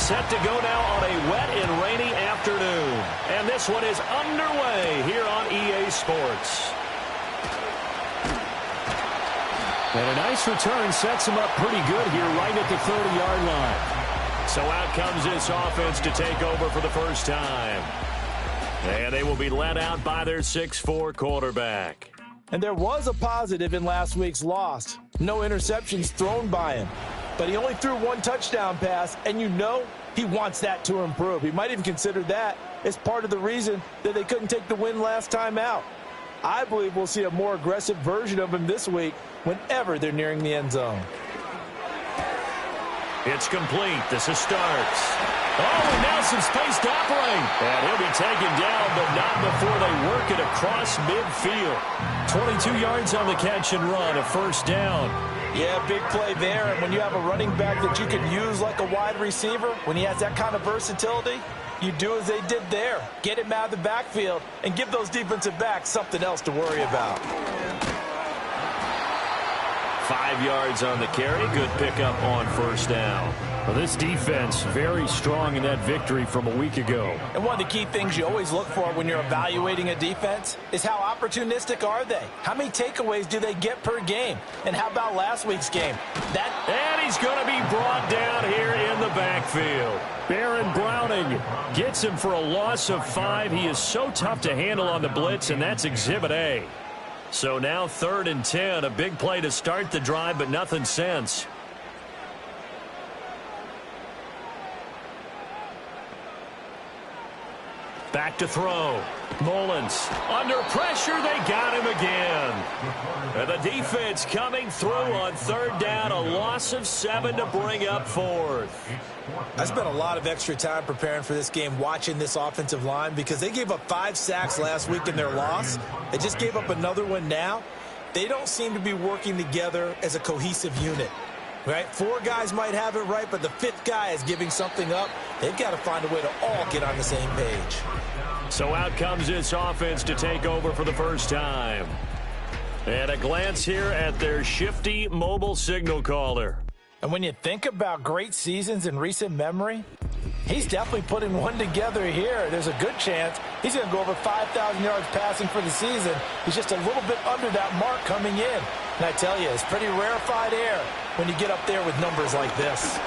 set to go now on a wet and rainy afternoon. And this one is underway here on EA Sports. And a nice return sets him up pretty good here right at the 30-yard line. So out comes this offense to take over for the first time. And they will be led out by their 6'4" quarterback. And there was a positive in last week's loss. No interceptions thrown by him. But he only threw one touchdown pass, and you know he wants that to improve. He might even consider that as part of the reason that they couldn't take the win last time out. I believe we'll see a more aggressive version of him this week whenever they're nearing the end zone. It's complete. This is starts. Oh, and now some space to operate. And he'll be taken down, but not before they work it across midfield. 22 yards on the catch and run, a first down. Yeah, big play there. And when you have a running back that you can use like a wide receiver, when he has that kind of versatility, you do as they did there. Get him out of the backfield and give those defensive backs something else to worry about. 5 yards on the carry. Good pickup on first down. Well, this defense very strong in that victory from a week ago. And one of the key things you always look for when you're evaluating a defense is how opportunistic are they? How many takeaways do they get per game? And how about last week's game? And he's going to be brought down here in the backfield. Baron Browning gets him for a loss of 5. He is so tough to handle on the blitz, and that's Exhibit A. So now 3rd and 10, a big play to start the drive, but nothing since. Back to throw. Mullins under pressure. They got him again. And the defense coming through on 3rd down. A loss of 7 to bring up 4th. I spent a lot of extra time preparing for this game watching this offensive line because they gave up 5 sacks last week in their loss. They just gave up another one now. They don't seem to be working together as a cohesive unit. Right? 4 guys might have it right, but the 5th guy is giving something up. They've got to find a way to all get on the same page. So out comes this offense to take over for the first time. And a glance here at their shifty mobile signal caller. And when you think about great seasons in recent memory, he's definitely putting one together here. There's a good chance he's going to go over 5,000 yards passing for the season. He's just a little bit under that mark coming in. And I tell you, it's pretty rarefied air when you get up there with numbers like this.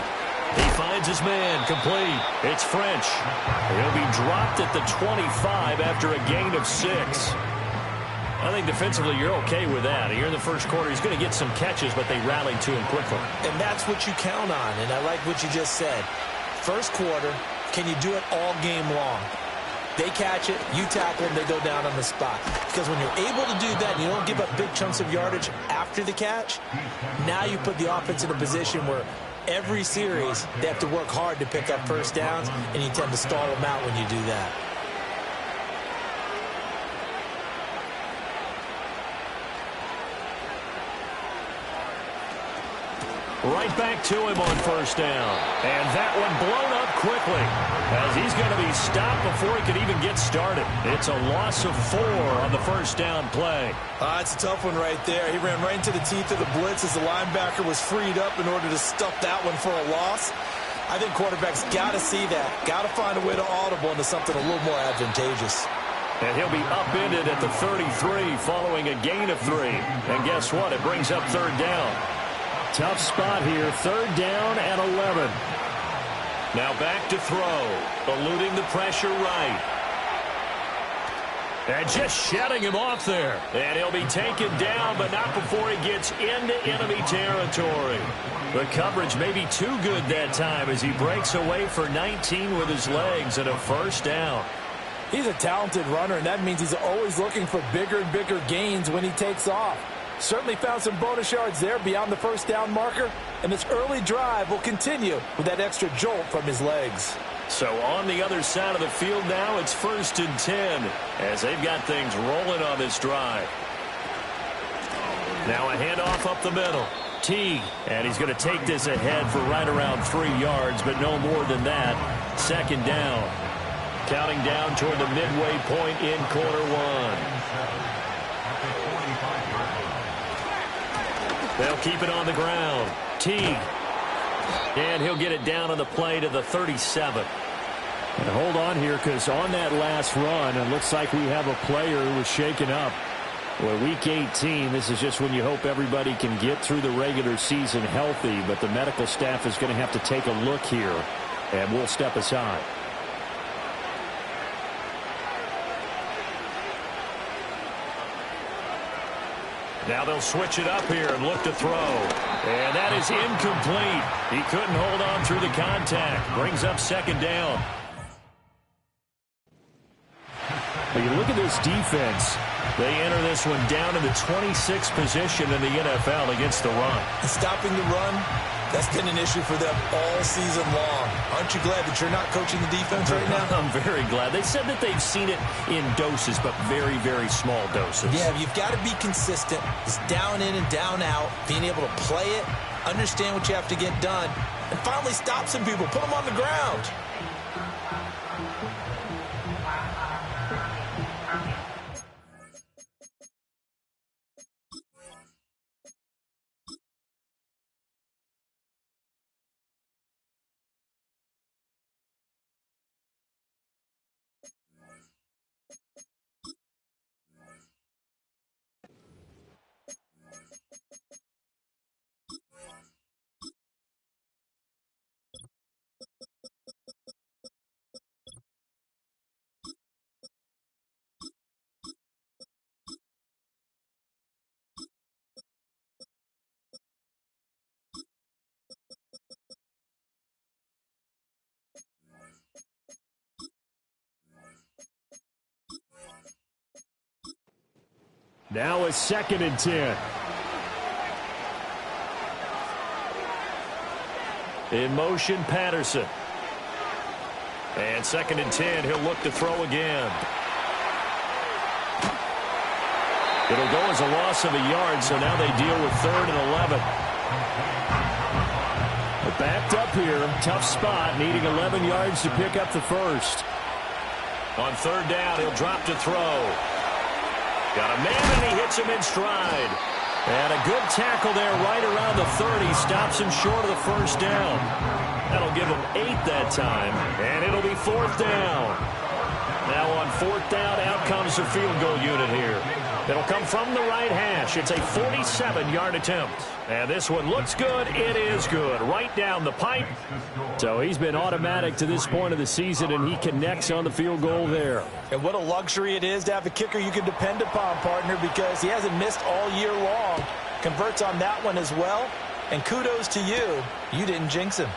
He finds his man, complete. It's French. He'll be dropped at the 25 after a gain of 6. I think defensively you're okay with that. Here in the first quarter, he's going to get some catches, but they rallied to him quickly. And that's what you count on, and I like what you just said. First quarter, can you do it all game long? They catch it, you tackle them, they go down on the spot. Because when you're able to do that, and you don't give up big chunks of yardage after the catch, now you put the offense in a position where every series they have to work hard to pick up first downs, and you tend to stall them out when you do that. Right back to him on first down. And that one blown up quickly as he's going to be stopped before he could even get started. It's a loss of 4 on the first down play. It's a tough one right there. He ran right into the teeth of the blitz as the linebacker was freed up in order to stuff that one for a loss. I think quarterbacks got to see that. Got to find a way to audible into something a little more advantageous. And he'll be upended at the 33 following a gain of 3. And guess what? It brings up 3rd down. Tough spot here, 3rd down and 11. Now back to throw, eluding the pressure right. And just shutting him off there. And he'll be taken down, but not before he gets into enemy territory. The coverage may be too good that time as he breaks away for 19 with his legs and a first down. He's a talented runner, and that means he's always looking for bigger and bigger gains when he takes off. Certainly found some bonus yards there beyond the first down marker, and this early drive will continue with that extra jolt from his legs. So on the other side of the field now, it's 1st and 10 as they've got things rolling on this drive. Now a handoff up the middle. T, and he's going to take this ahead for right around 3 yards, but no more than that. 2nd down. Counting down toward the midway point in quarter 1. They'll keep it on the ground. T. And he'll get it down on the play to the 37. And hold on here, because on that last run, it looks like we have a player who was shaken up. Well, Week 18, this is just when you hope everybody can get through the regular season healthy, but the medical staff is going to have to take a look here, and we'll step aside. Now they'll switch it up here and look to throw. And that is incomplete. He couldn't hold on through the contact. Brings up second down. When you look at this defense, they enter this one down in the 26th position in the NFL against the run. And stopping the run, that's been an issue for them all season long. Aren't you glad that you're not coaching the defense right now? I'm very glad. They said that they've seen it in doses, but very, very small doses. Yeah, you've got to be consistent. It's down in and down out, being able to play it, understand what you have to get done, and finally stop some people, put them on the ground. now a 2nd and 10. In motion, Patterson. And 2nd and 10, he'll look to throw again. It'll go as a loss of a yard, so now they deal with 3rd and 11. Backed up here, tough spot, needing 11 yards to pick up the first. On 3rd down, he'll drop to throw. Got a man, and he hits him in stride. And a good tackle there right around the 30. Stops him short of the first down. That'll give him 8 that time. And it'll be 4th down. Now on 4th down, out comes the field goal unit here. It'll come from the right hash. It's a 47-yard attempt. And this one looks good. It is good. Right down the pipe. So he's been automatic to this point of the season, and he connects on the field goal there. And what a luxury it is to have a kicker you can depend upon, partner, because he hasn't missed all year long. Converts on that one as well. And kudos to you. You didn't jinx him.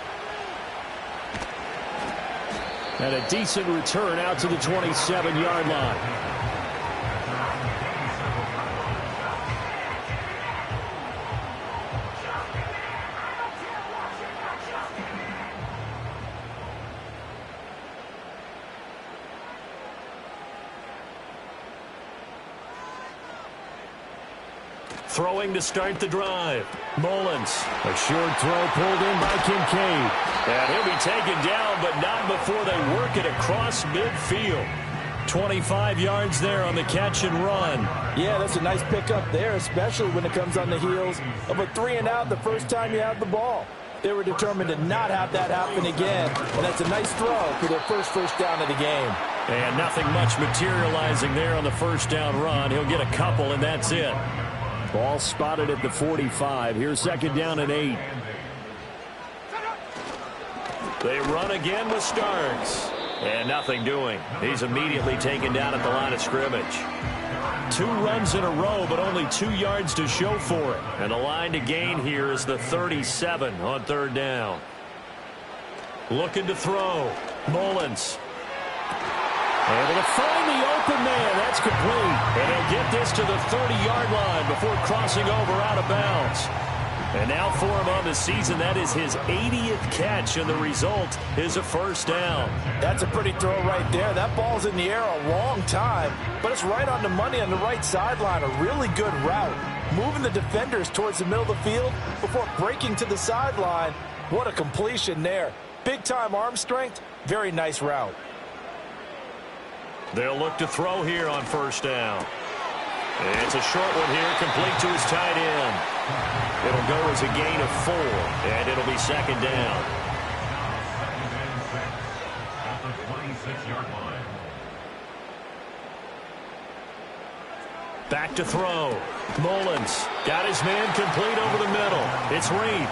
And a decent return out to the 27-yard line. Throwing to start the drive. Mullins. A short throw pulled in by Kincaid. And he'll be taken down, but not before they work it across midfield. 25 yards there on the catch and run. Yeah, that's a nice pickup there, especially when it comes on the heels of a 3-and-out the first time you have the ball. They were determined to not have that happen again, and that's a nice throw for their first down of the game. And nothing much materializing there on the first down run. He'll get a couple, and that's it. Ball spotted at the 45. Here's 2nd down and 8. They run again with Starks. And nothing doing. He's immediately taken down at the line of scrimmage. 2 runs in a row, but only 2 yards to show for it. And the line to gain here is the 37 on 3rd down. Looking to throw. Mullins. Able to find the open man. That's complete. And he'll get this to the 30-yard line before crossing over out of bounds. And now for him on the season, that is his 80th catch, and the result is a first down. That's a pretty throw right there. That ball's in the air a long time, but it's right on the money on the right sideline. A really good route. Moving the defenders towards the middle of the field before breaking to the sideline. What a completion there. Big-time arm strength. Very nice route. They'll look to throw here on first down. It's a short one here, complete to his tight end. It'll go as a gain of 4, and it'll be second down. Back to throw. Mullins got his man complete over the middle. It's Reed.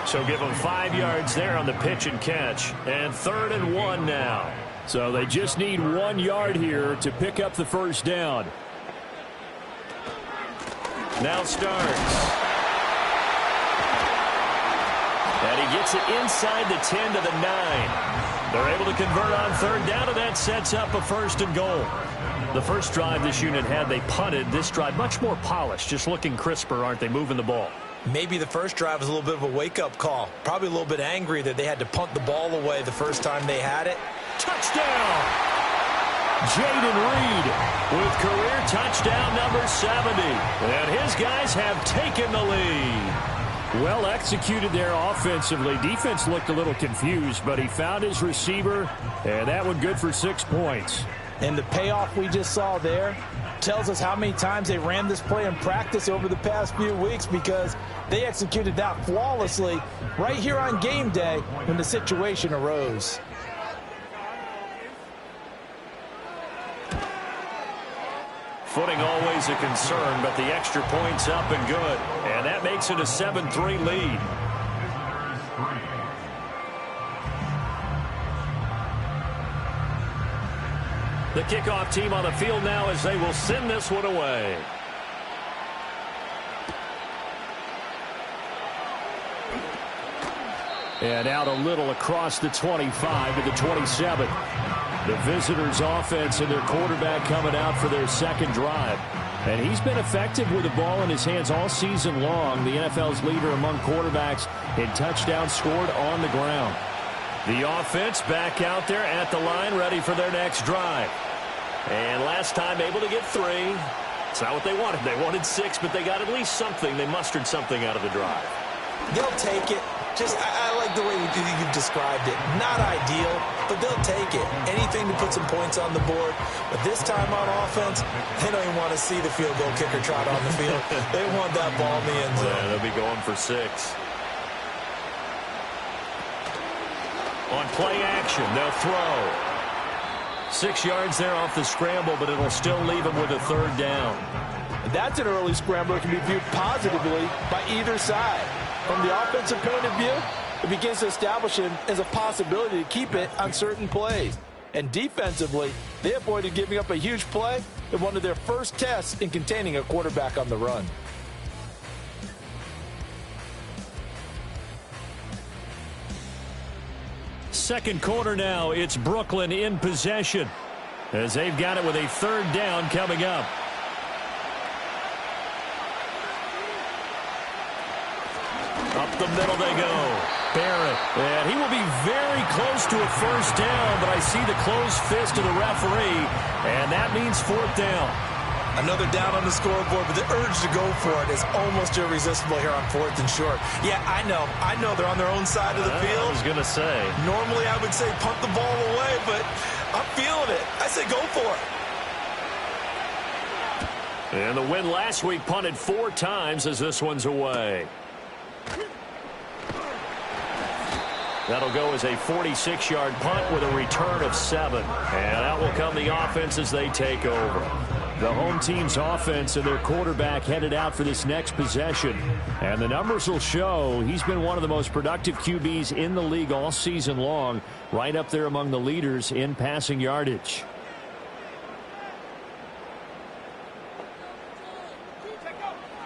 So give him 5 yards there on the pitch and catch. And 3rd and 1 now. So they just need 1 yard here to pick up the first down. Now starts. And he gets it inside the 10 to the 9. They're able to convert on 3rd down, and that sets up a 1st and goal. The first drive this unit had, they punted. This drive much more polished, just looking crisper, aren't they, moving the ball? Maybe the first drive was a little bit of a wake-up call. Probably a little bit angry that they had to punt the ball away the first time they had it. Touchdown! Jaden Reed with career touchdown number 70. And his guys have taken the lead. Well executed there offensively. Defense looked a little confused, but he found his receiver, and that one good for 6 points. And the payoff we just saw there tells us how many times they ran this play in practice over the past few weeks, because they executed that flawlessly right here on game day when the situation arose. Footing always a concern, but the extra point's up and good. And that makes it a 7-3 lead. The kickoff team on the field now as they will send this one away. And out a little across the 25 to the 27. The visitors' offense and their quarterback coming out for their second drive. And he's been effective with the ball in his hands all season long. The NFL's leader among quarterbacks in touchdowns scored on the ground. The offense back out there at the line, ready for their next drive. And last time able to get 3. It's not what they wanted. They wanted 6, but they got at least something. They mustered something out of the drive. They'll take it. I like the way you've described it. Not ideal, but they'll take it. Anything to put some points on the board. But this time on offense, they don't even want to see the field goal kicker trot on the field. They want that ball in the end zone. Yeah, they'll be going for 6. On play action, they'll throw. 6 yards there off the scramble, but it'll still leave them with a 3rd down. That's an early scramble that can be viewed positively by either side. From the offensive point of view, it begins to establish him as a possibility to keep it on certain plays. And defensively, they avoided giving up a huge play in one of their first tests in containing a quarterback on the run. Second quarter now, it's Brooklyn in possession as they've got it with a 3rd down coming up. Up the middle they go. Barrett. And he will be very close to a 1st down, but I see the closed fist of the referee, and that means 4th down. Another down on the scoreboard, but the urge to go for it is almost irresistible here on 4th and short. Yeah, I know they're on their own side of the field. I was going to say. Normally I would say punt the ball away, but I'm feeling it. I say go for it. And the win last week punted 4 times as this one's away. That'll go as a 46-yard punt with a return of 7. And out will come the offense as they take over. The home team's offense and their quarterback headed out for this next possession. And the numbers will show he's been one of the most productive QBs in the league all season long, right up there among the leaders in passing yardage.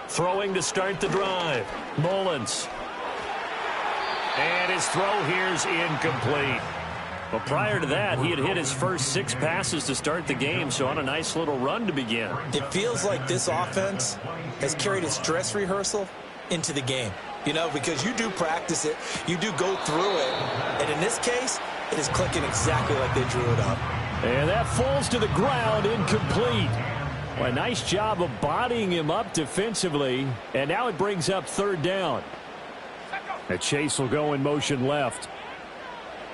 Throwing to start the drive. Mullins. And his throw here's incomplete. Well, prior to that, he had hit his first 6 passes to start the game, so on a nice little run to begin. It feels like this offense has carried its dress rehearsal into the game. You know, because you do practice it, you do go through it, and in this case, it is clicking exactly like they drew it up. And that falls to the ground, incomplete. Well, a nice job of bodying him up defensively, and now it brings up 3rd down. And Chase will go in motion left.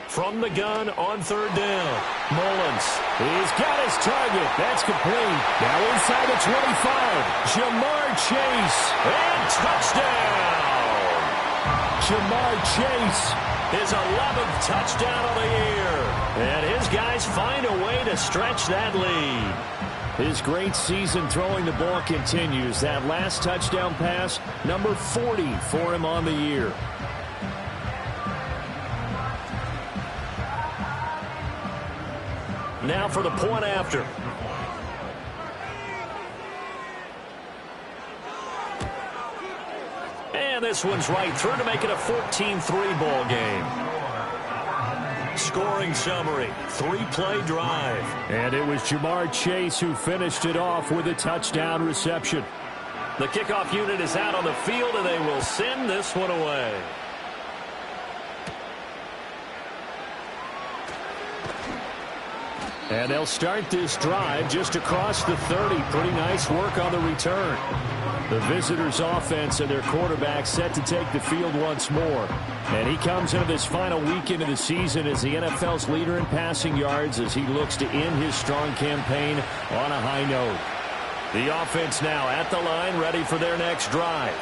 From the gun on 3rd down, Mullins He's got his target. That's complete. Now inside the 25. Jamar Chase. And touchdown. Jamar Chase. His 11th touchdown of the year. And his guys find a way to stretch that lead. His great season throwing the ball continues. That last touchdown pass, number 40 for him on the year. Now for the point after. And this one's right through to make it a 14-3 ball game. Scoring summary, 3-play drive. And it was Jamar Chase who finished it off with a touchdown reception. The kickoff unit is out on the field, and they will send this one away. And they'll start this drive just across the 30. Pretty nice work on the return. The visitors' offense and their quarterback set to take the field once more. And he comes into this final weekend of the season as the NFL's leader in passing yards as he looks to end his strong campaign on a high note. The offense now at the line, ready for their next drive.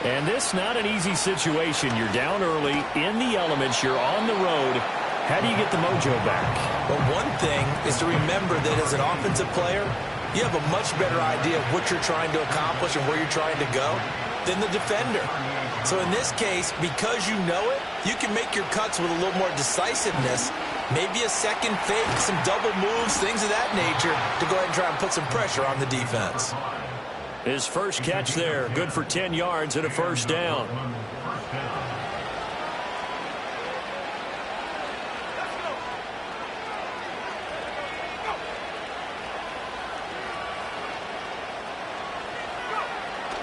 And this not an easy situation. You're down early, in the elements, you're on the road. How do you get the mojo back? Well, one thing is to remember that as an offensive player, you have a much better idea of what you're trying to accomplish and where you're trying to go than the defender. So in this case, because you know it, you can make your cuts with a little more decisiveness, maybe a second fake, some double moves, things of that nature, to go ahead and try and put some pressure on the defense. His first catch there, good for 10 yards and a first down.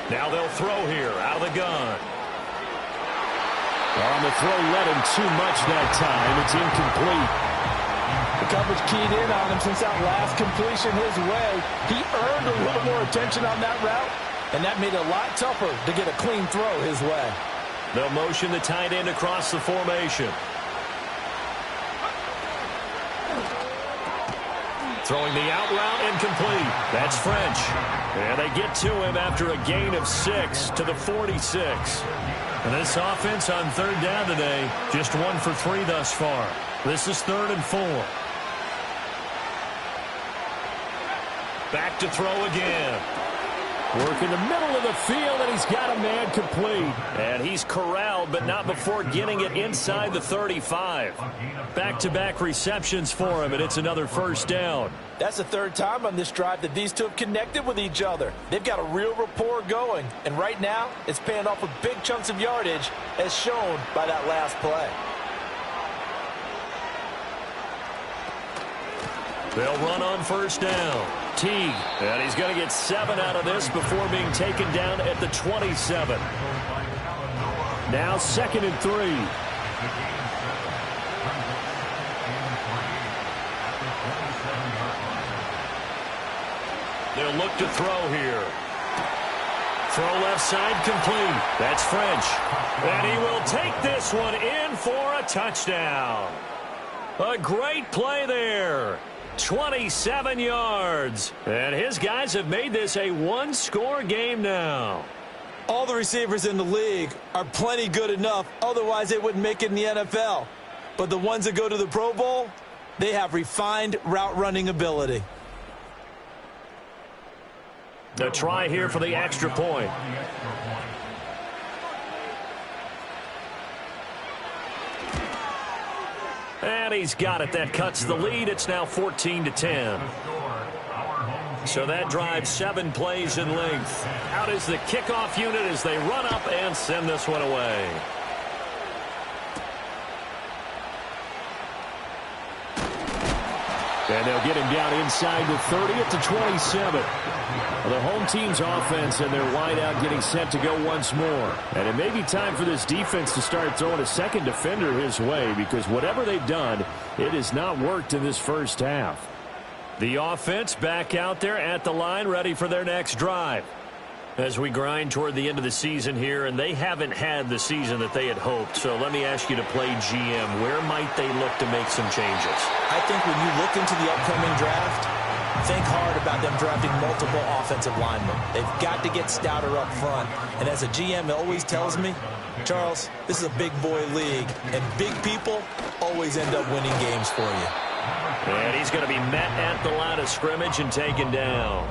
Now they'll throw here out of the gun. On the throw, led him too much that time. It's incomplete. The coverage keyed in on him since that last completion his way. He earned a little more attention on that route, and that made it a lot tougher to get a clean throw his way. They'll motion the tight end across the formation. Throwing the out route incomplete. That's French. And they get to him after a gain of 6 to the 46. And this offense on third down today, just 1 for 3 thus far. This is 3rd and 4. Back to throw again. Work in the middle of the field, and he's got a man complete. And he's corralled, but not before getting it inside the 35. Back-to-back receptions for him, and it's another first down. That's the 3rd time on this drive that these two have connected with each other. They've got a real rapport going, and right now it's paying off with big chunks of yardage, as shown by that last play. They'll run on first down. Teague, and he's going to get 7 out of this before being taken down at the 27. Now 2nd and 3. They'll look to throw here. Throw left side complete. That's French. And he will take this one in for a touchdown. A great play there. 27 yards. And his guys have made this a one-score game now. All the receivers in the league are plenty good enough, otherwise they wouldn't make it in the NFL. But the ones that go to the Pro Bowl, they have refined route running ability. A try here for the extra point. And he's got it. That cuts the lead. It's now 14-10. So that drives 7 plays in length. Out is the kickoff unit as they run up and send this one away. And they'll get him down inside the 30 at the 27. The home team's offense and their wideout getting set to go once more. And it may be time for this defense to start throwing a second defender his way, because whatever they've done, it has not worked in this first half. The offense back out there at the line, ready for their next drive. As we grind toward the end of the season here, and they haven't had the season that they had hoped. So let me ask you to play GM. Where might they look to make some changes? I think when you look into the upcoming draft, think hard about them drafting multiple offensive linemen. They've got to get stouter up front. And as a GM, it always tells me, Charles, this is a big boy league, and big people always end up winning games for you. And he's going to be met at the line of scrimmage and taken down.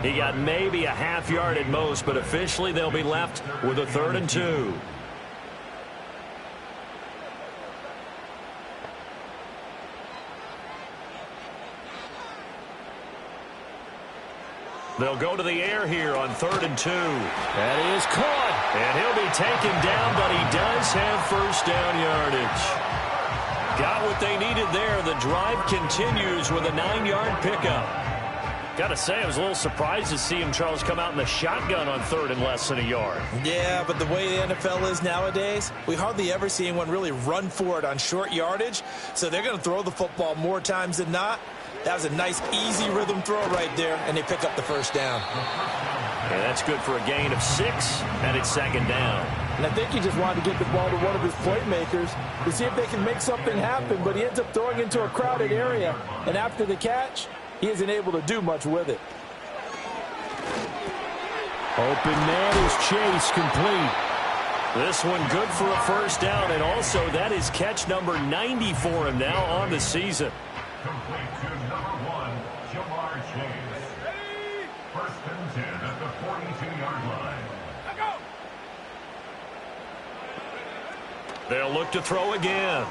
He got maybe a half yard at most, but officially they'll be left with a 3rd and 2. They'll go to the air here on 3rd and 2. That is caught. And he'll be taken down, but he does have first down yardage. Got what they needed there. The drive continues with a 9-yard pickup. Got to say, I was a little surprised to see him, Charles, come out in the shotgun on 3rd and less than a yard. Yeah, but the way the NFL is nowadays, we hardly ever see anyone really run for it on short yardage. So they're going to throw the football more times than not. That was a nice, easy rhythm throw right there, and they pick up the first down. And that's good for a gain of 6, and it's 2nd down. And I think he just wanted to get the ball to one of his playmakers to see if they can make something happen, but he ends up throwing into a crowded area. And after the catch, he isn't able to do much with it. Open man is Chase, complete. This one good for a first down, and also that is catch number 90 for him now on the season. Complete to number 1, Jamar Chase. 1st and 10 at the 42-yard line. They'll look to throw again.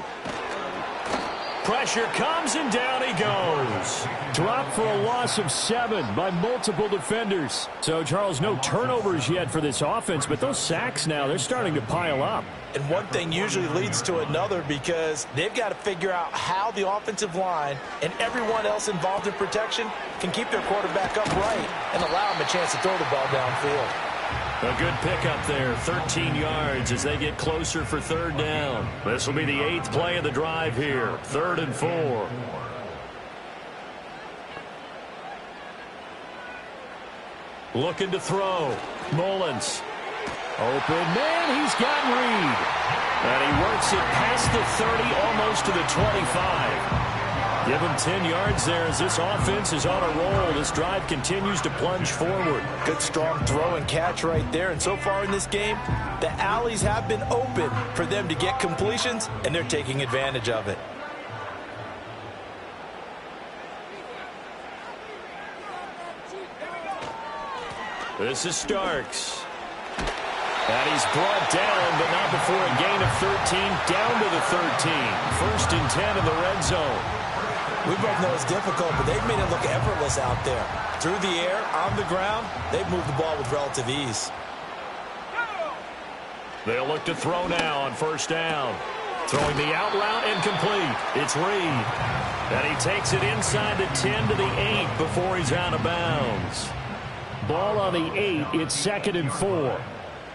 Pressure comes, and down he goes. Dropped for a loss of 7 by multiple defenders. So, Charles, no turnovers yet for this offense, but those sacks now, they're starting to pile up. And one thing usually leads to another because they've got to figure out how the offensive line and everyone else involved in protection can keep their quarterback upright and allow him a chance to throw the ball downfield. A good pickup there, 13 yards as they get closer for 3rd down. This will be the 8th play of the drive here, 3rd and 4. Looking to throw. Mullins. Open man, he's got Reed. And he works it past the 30, almost to the 25. Give him 10 yards there as this offense is on a roll. This drive continues to plunge forward. Good strong throw and catch right there. And so far in this game, the alleys have been open for them to get completions, and they're taking advantage of it. This is Starks. And he's brought down, but not before a gain of 13, down to the 13. 1st and 10 in the red zone. We both know it's difficult, but they've made it look effortless out there. Through the air, on the ground, they've moved the ball with relative ease. They'll look to throw now on 1st down. Throwing the out route incomplete. It's Reed. And he takes it inside the 10 to the 8 before he's out of bounds. Ball on the 8, it's 2nd and 4. A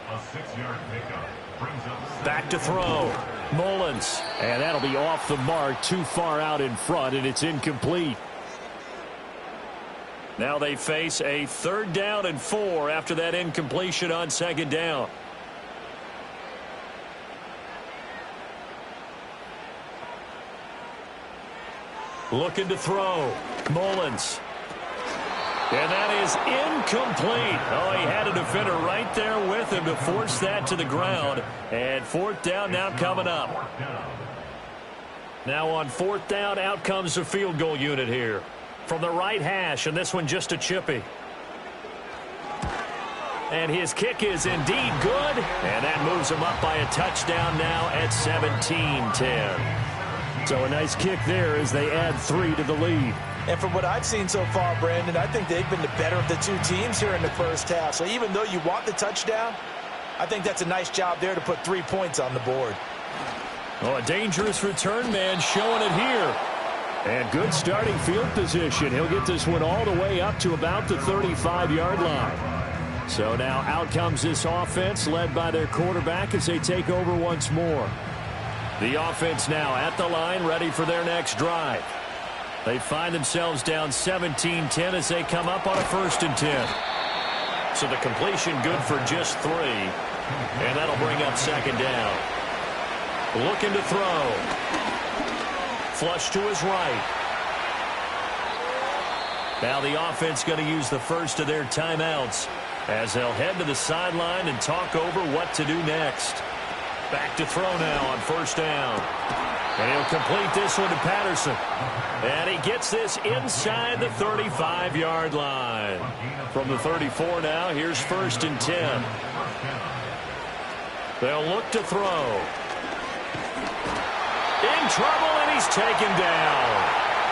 6-yard pickup brings up Back to throw. Mullins. And that'll be off the mark, too far out in front, and it's incomplete. Now they face a 3rd down and 4 after that incompletion on 2nd down. Looking to throw. Mullins. And that is incomplete. Oh, he had a defender right there with him to force that to the ground. And 4th down now coming up. Now on 4th down, out comes the field goal unit here. From the right hash, and this one just a chippy. And his kick is indeed good. And that moves him up by a touchdown now at 17-10. So a nice kick there as they add 3 to the lead. And from what I've seen so far, Brandon, I think they've been the better of the two teams here in the first half. So even though you want the touchdown, I think that's a nice job there to put 3 points on the board. Oh, a dangerous return man showing it here. And good starting field position. He'll get this one all the way up to about the 35-yard line. So now out comes this offense led by their quarterback as they take over once more. The offense now at the line, ready for their next drive. They find themselves down 17-10 as they come up on a 1st and 10. So the completion good for just 3. And that'll bring up second down. Looking to throw. Flush to his right. Now the offense going to use the first of their timeouts as they'll head to the sideline and talk over what to do next. Back to throw now on first down. And he'll complete this one to Patterson. And he gets this inside the 35-yard line. From the 34 now, here's 1st and 10. They'll look to throw. In trouble, and he's taken down.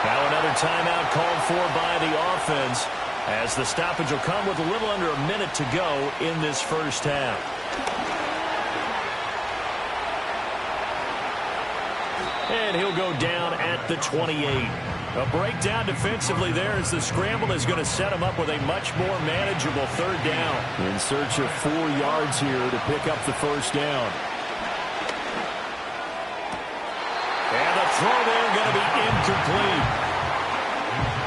Now another timeout called for by the offense as the stoppage will come with a little under a minute to go in this first half. And he'll go down at the 28. A breakdown defensively there as the scramble is going to set him up with a much more manageable third down. In search of 4 yards here to pick up the first down. And the throw there going to be incomplete.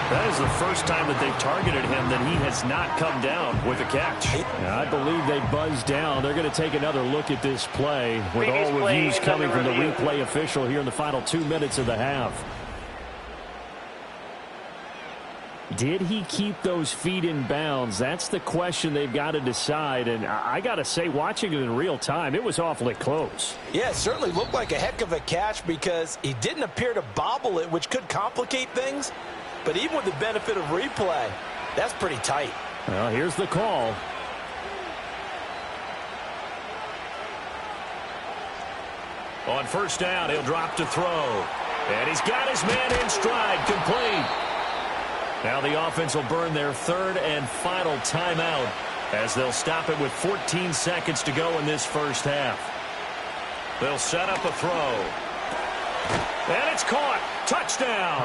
That is the first time that they've targeted him that he has not come down with a catch. I believe they buzzed down. They're going to take another look at this play with all reviews coming from the replay official here in the final 2 minutes of the half. Did he keep those feet in bounds? That's the question they've got to decide. And I got to say, watching it in real time, it was awfully close. Yeah, it certainly looked like a heck of a catch because he didn't appear to bobble it, which could complicate things. But even with the benefit of replay, that's pretty tight. Well, here's the call. On first down, he'll drop to throw. And he's got his man in stride, complete. Now the offense will burn their 3rd and final timeout as they'll stop it with 14 seconds to go in this first half. They'll set up a throw. And it's caught. Touchdown.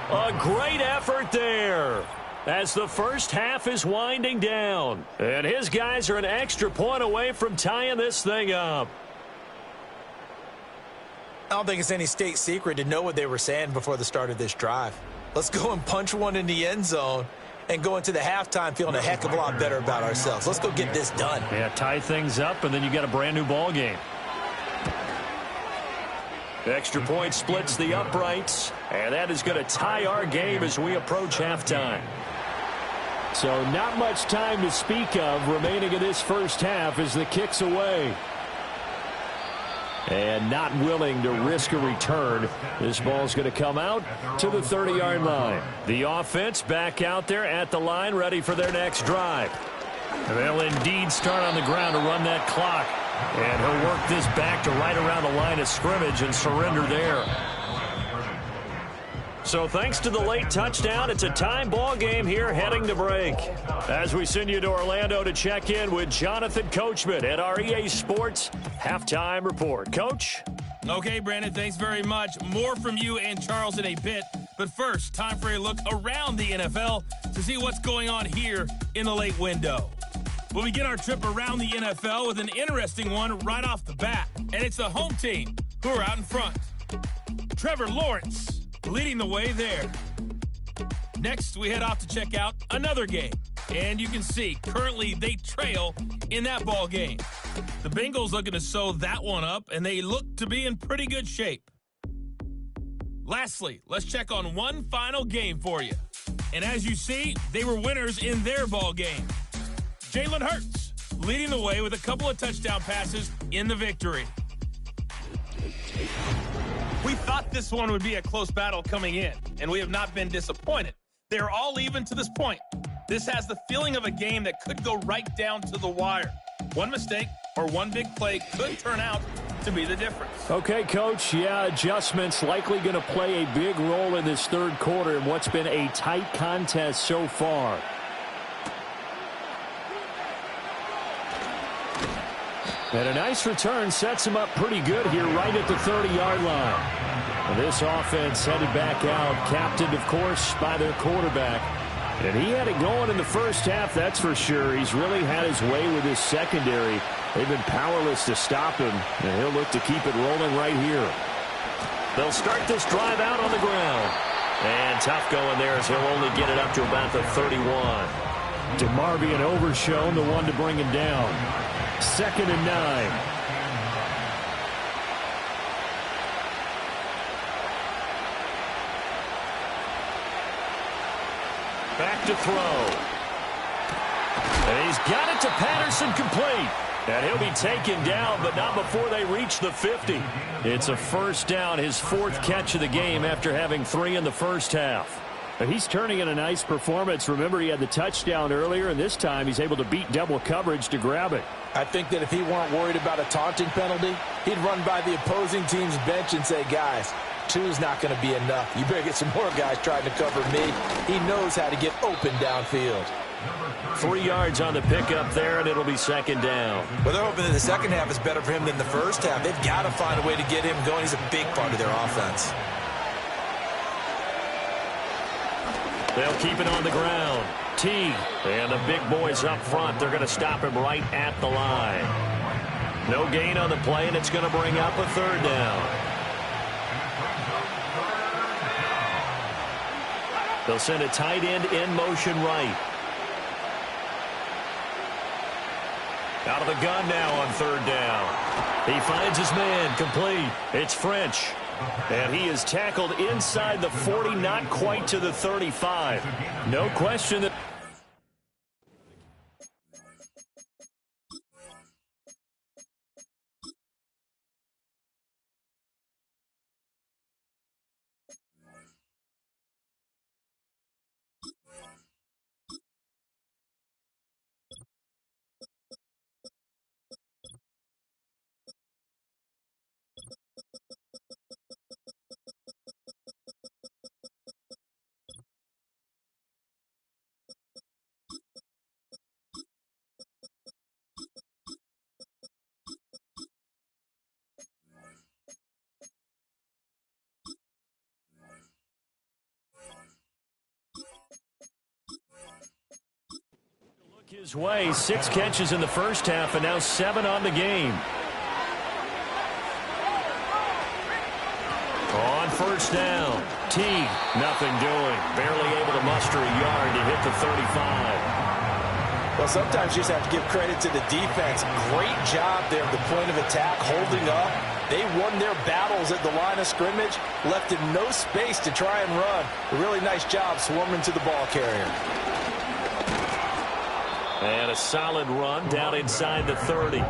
A great effort there as the first half is winding down. And his guys are an extra point away from tying this thing up. I don't think it's any state secret to know what they were saying before the start of this drive. Let's go and punch one in the end zone and go into the halftime feeling a heck of a lot better about ourselves. Let's go get this done. Yeah, tie things up, and then you got a brand new ball game. Extra point splits the uprights, and that is going to tie our game as we approach halftime. So not much time to speak of remaining in this first half as the kick's away. And not willing to risk a return. This ball's going to come out to the 30-yard line. The offense back out there at the line, ready for their next drive. They'll indeed start on the ground to run that clock. And he'll work this back to right around the line of scrimmage and surrender there. So thanks to the late touchdown, it's a time ball game here heading to break. As we send you to Orlando to check in with Jonathan Coachman at our EA Sports Halftime Report. Coach? Okay, Brandon, thanks very much. More from you and Charles in a bit. But first, time for a look around the NFL to see what's going on here in the late window. We'll begin our trip around the NFL with an interesting one right off the bat. And it's the home team who are out in front. Trevor Lawrence leading the way there. Next, we head off to check out another game. And you can see, currently they trail in that ball game. The Bengals looking to sew that one up, and they look to be in pretty good shape. Lastly, let's check on one final game for you. And as you see, they were winners in their ball game. Jalen Hurts leading the way with a couple of touchdown passes in the victory. We thought this one would be a close battle coming in, and we have not been disappointed. They're all even to this point. This has the feeling of a game that could go right down to the wire. One mistake or one big play could turn out to be the difference. Okay, Coach, yeah, adjustments likely going to play a big role in this third quarter in what's been a tight contest so far. And a nice return sets him up pretty good here right at the 30-yard line. And this offense headed back out, captained, of course, by their quarterback. And he had it going in the first half, that's for sure. He's really had his way with his secondary. They've been powerless to stop him, and he'll look to keep it rolling right here. They'll start this drive out on the ground. And tough going there as he'll only get it up to about the 31. DeMarvion overshown, the one to bring him down. 2nd and 9. Back to throw. And he's got it to Patterson, complete. And he'll be taken down, but not before they reach the 50. It's a first down, his 4th catch of the game after having 3 in the first half. But he's turning in a nice performance. Remember, he had the touchdown earlier, and this time he's able to beat double coverage to grab it. I think that if he weren't worried about a taunting penalty, he'd run by the opposing team's bench and say, guys, 2's not going to be enough. You better get some more guys trying to cover me. He knows how to get open downfield. 3 yards on the pickup there, and it'll be 2nd down. Well, they're hoping that the second half is better for him than the first half. They've got to find a way to get him going. He's a big part of their offense. They'll keep it on the ground. Teague and the big boys up front. They're going to stop him right at the line. No gain on the play, and it's going to bring up a 3rd down. They'll send a tight end in motion right. Out of the gun now on 3rd down. He finds his man, complete. It's French. And he is tackled inside the 40, not quite to the 35. No question that... his way. 6 catches in the first half and now 7 on the game. On 1st down, Teague, nothing doing. Barely able to muster a yard to hit the 35. Well, sometimes you just have to give credit to the defense. Great job there at the point of attack, holding up. They won their battles at the line of scrimmage, left him no space to try and run. A really nice job swarming to the ball carrier. And a solid run down inside the 30.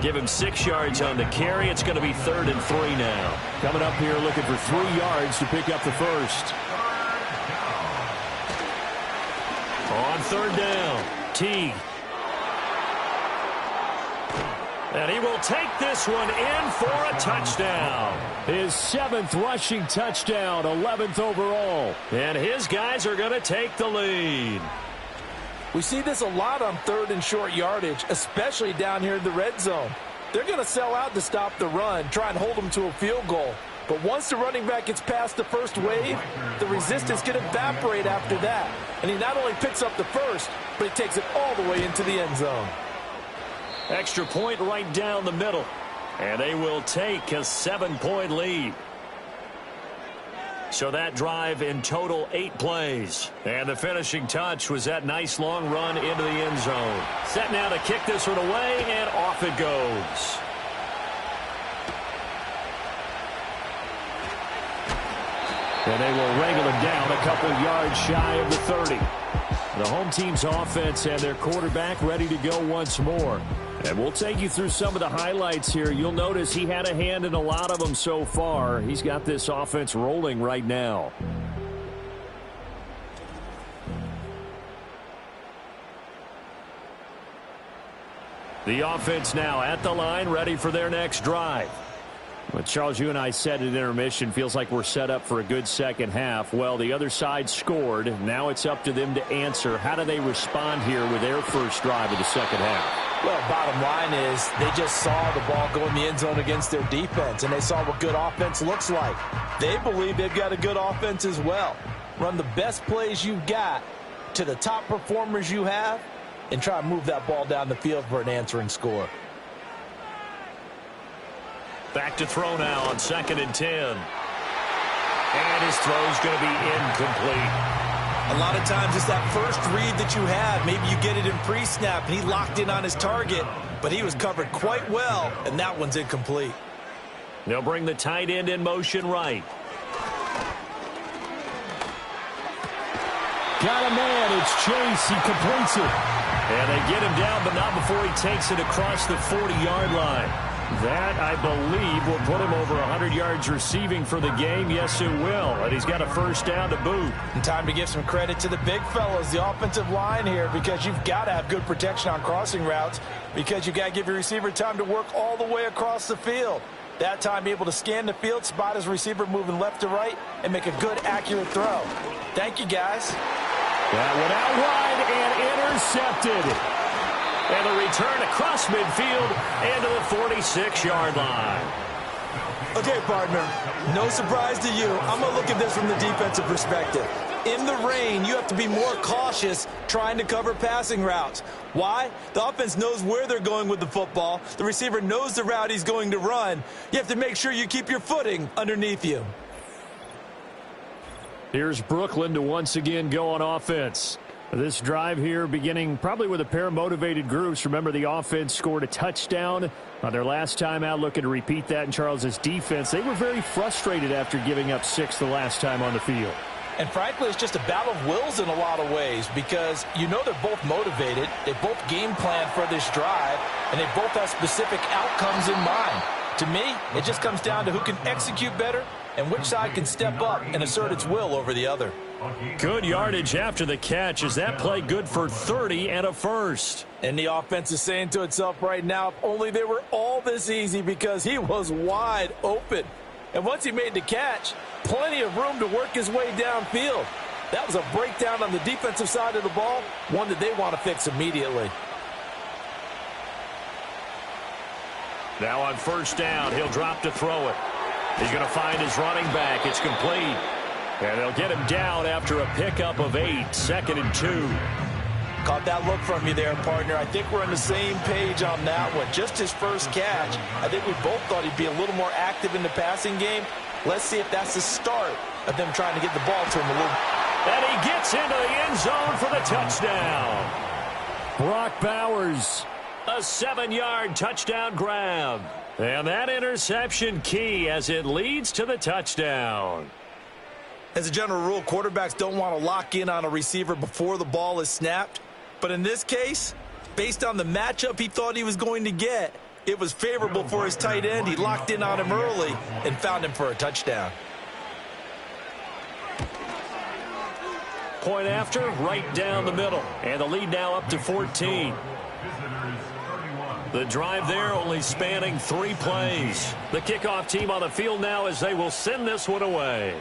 Give him 6 yards on the carry. It's going to be 3rd and 3 now. Coming up here looking for 3 yards to pick up the first. On 3rd down, Teague. And he will take this one in for a touchdown. His 7th rushing touchdown, 11th overall. And his guys are going to take the lead. We see this a lot on 3rd and short yardage, especially down here in the red zone. They're going to sell out to stop the run, try and hold them to a field goal. But once the running back gets past the first wave, the resistance can evaporate after that. And he not only picks up the first, but he takes it all the way into the end zone. Extra point right down the middle. And they will take a 7-point lead. So that drive in total 8 plays. And the finishing touch was that nice long run into the end zone. Set now to kick this one away, and off it goes. And they will wrangle it down a couple yards shy of the 30. The home team's offense and their quarterback ready to go once more. And we'll take you through some of the highlights here. You'll notice he had a hand in a lot of them so far. He's got this offense rolling right now. The offense now at the line, ready for their next drive. Well, Charles, you and I said at intermission, feels like we're set up for a good second half. Well, the other side scored. Now it's up to them to answer. How do they respond here with their first drive of the second half? Well, bottom line is they just saw the ball go in the end zone against their defense, and they saw what good offense looks like. They believe they've got a good offense as well. Run the best plays you've got to the top performers you have, and try to move that ball down the field for an answering score. Back to throw now on 2nd and 10. And his throw's going to be incomplete. A lot of times it's that first read that you have. Maybe you get it in pre-snap, and he locked in on his target, but he was covered quite well, and that one's incomplete. They'll bring the tight end in motion right. Got a man. It's Chase. He completes it. And they get him down, but not before he takes it across the 40-yard line. That, I believe, will put him over 100 yards receiving for the game. Yes, it will. And he's got a first down to boot. And time to give some credit to the big fellas, the offensive line here, because you've got to have good protection on crossing routes, because you've got to give your receiver time to work all the way across the field. That time, be able to scan the field, spot his receiver moving left to right, and make a good, accurate throw. Thank you, guys. That one out wide and intercepted. And a return across midfield and to the 46-yard line. Okay, partner, no surprise to you. I'm going to look at this from the defensive perspective. In the rain, you have to be more cautious trying to cover passing routes. Why? The offense knows where they're going with the football. The receiver knows the route he's going to run. You have to make sure you keep your footing underneath you. Here's Brooklyn to once again go on offense. This drive here beginning probably with a pair of motivated groups. Remember, the offense scored a touchdown on their last time out. Looking to repeat that in Charles's defense. They were very frustrated after giving up 6 the last time on the field. And frankly, it's just a battle of wills in a lot of ways, because you know they're both motivated. They both game plan for this drive, and they both have specific outcomes in mind. To me, it just comes down to who can execute better and which side can step up and assert its will over the other. Good yardage after the catch. Is that play good for 30 and a first? And the offense is saying to itself right now, if only they were all this easy, because he was wide open. And once he made the catch, plenty of room to work his way downfield. That was a breakdown on the defensive side of the ball, one that they want to fix immediately. Now on first down, he'll drop to throw it. He's going to find his running back. It's complete. And they'll get him down after a pickup of 8, 2nd and 2. Caught that look from you there, partner. I think we're on the same page on that one. Just his first catch. I think we both thought he'd be a little more active in the passing game. Let's see if that's the start of them trying to get the ball to him a little. And he gets into the end zone for the touchdown. Brock Bowers. A 7-yard touchdown grab. And that interception key as it leads to the touchdown. As a general rule, quarterbacks don't want to lock in on a receiver before the ball is snapped. But in this case, based on the matchup he thought he was going to get, it was favorable for his tight end. He locked in on him early and found him for a touchdown. Point after, right down the middle. And the lead now up to 14. The drive there only spanning 3 plays. The kickoff team on the field now as they will send this one away.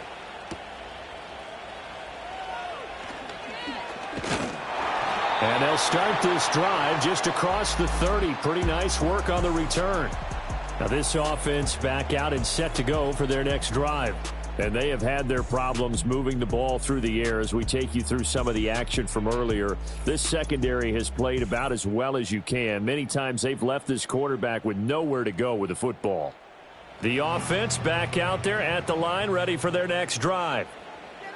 And they'll start this drive just across the 30. Pretty nice work on the return. Now this offense back out and set to go for their next drive. And they have had their problems moving the ball through the air as we take you through some of the action from earlier. This secondary has played about as well as you can. Many times they've left this quarterback with nowhere to go with the football. The offense back out there at the line, ready for their next drive.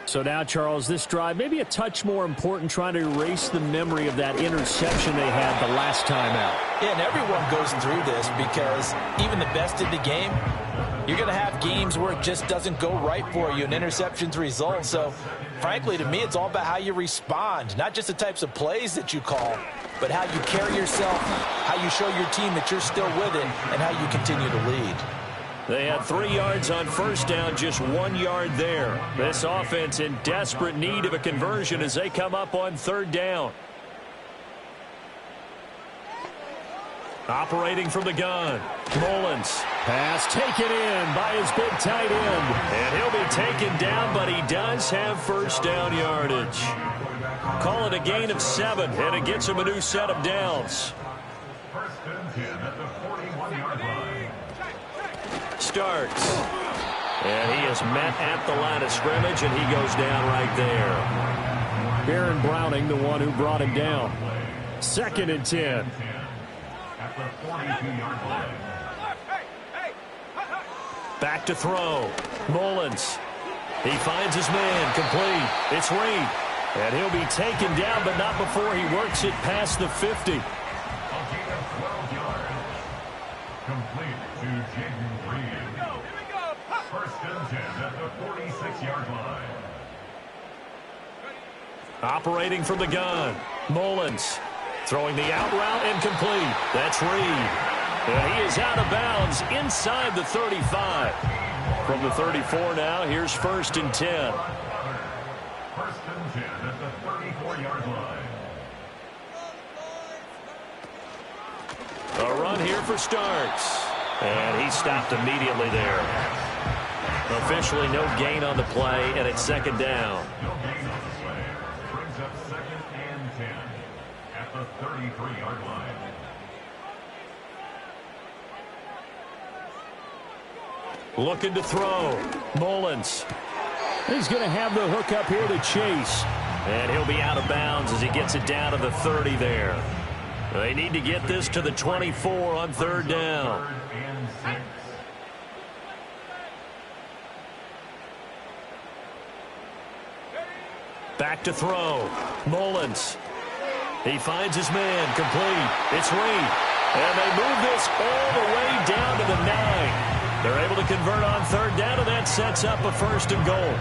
So now, Charles, this drive maybe a touch more important, trying to erase the memory of that interception they had the last time out. Yeah, and everyone goes through this, because even the best in the game, you're going to have games where it just doesn't go right for you and interceptions result. So, frankly, to me, it's all about how you respond, not just the types of plays that you call, but how you carry yourself, how you show your team that you're still with it, and how you continue to lead. They had 3 yards on first down, just 1 yard there. This offense in desperate need of a conversion as they come up on third down. Operating from the gun, Mullins. Pass taken in by his big tight end. And he'll be taken down, but he does have first down yardage. Call it a gain of 7, and it gets him a new set of downs. First and 10 at the 41-yard line. Starts. And he is met at the line of scrimmage, and he goes down right there. Baron Browning, the one who brought him down. 2nd and 10. At the 42-yard line. Back to throw. Mullins. He finds his man. Complete. It's Reed. And he'll be taken down, but not before he works it past the 50. A gain of 12 yards. Complete to Jaden Reed. First and 10 at the 46-yard line. Operating from the gun, Mullins. Throwing the out route and complete. That's Reed. He is out of bounds inside the 35. From the 34 now, here's first and 10. First and 10 at the 34-yard line. A run here for Starks. And he stopped immediately there. Officially no gain on the play, and it's second down. No gain on the play. Brings up second and 10 at the 33-yard line. Looking to throw. Mullins. He's going to have the hook up here to Chase. And he'll be out of bounds as he gets it down to the 30 there. They need to get this to the 24 on third down. Third and 6. Back to throw. Mullins. He finds his man. Complete. It's Reed. And they move this all the way down to the 9. They're able to convert on third down, and that sets up a first and goal.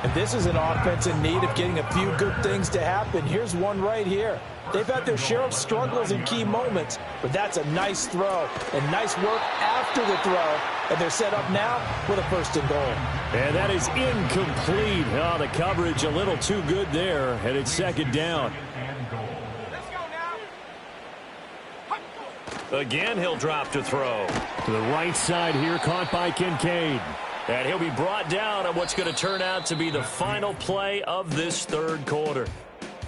And this is an offense in need of getting a few good things to happen. Here's one right here. They've had their share of struggles in key moments, but that's a nice throw and nice work after the throw. And they're set up now with a first and goal. And that is incomplete. Oh, the coverage a little too good there, and it's second down. Again, he'll drop to throw. To the right side here, caught by Kincaid. And he'll be brought down on what's going to turn out to be the final play of this third quarter.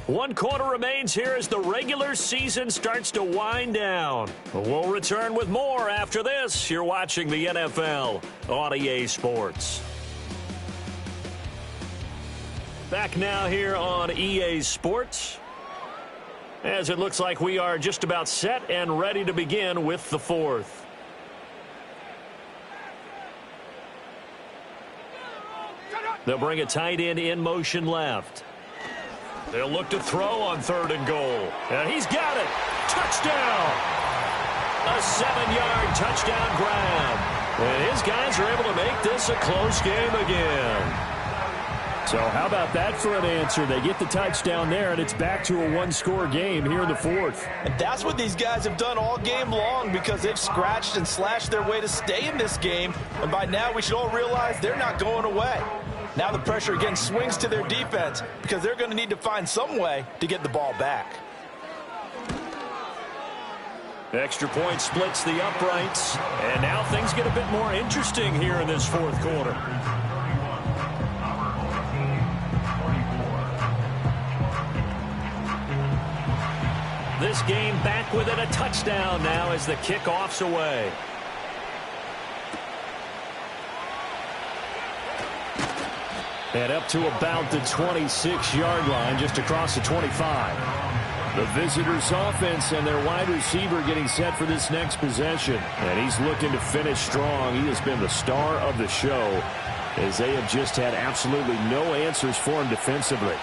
1 quarter remains here as the regular season starts to wind down. We'll return with more after this. You're watching the NFL on EA Sports. Back now here on EA Sports, as it looks like we are just about set and ready to begin with the fourth. They'll bring a tight end in motion left. They'll look to throw on third and goal. And he's got it. Touchdown. A 7-yard touchdown grab. And his guys are able to make this a close game again. So how about that for an answer? They get the touchdown there, and it's back to a one-score game here in the fourth. And that's what these guys have done all game long because they've scratched and slashed their way to stay in this game. And by now we should all realize they're not going away. Now the pressure again swings to their defense because they're going to need to find some way to get the ball back. Extra point splits the uprights. And now things get a bit more interesting here in this fourth quarter. This game back within a touchdown now as the kickoff's away. And up to about the 26-yard line, just across the 25. The visitors' offense and their wide receiver getting set for this next possession. And he's looking to finish strong. He has been the star of the show as they have just had absolutely no answers for him defensively.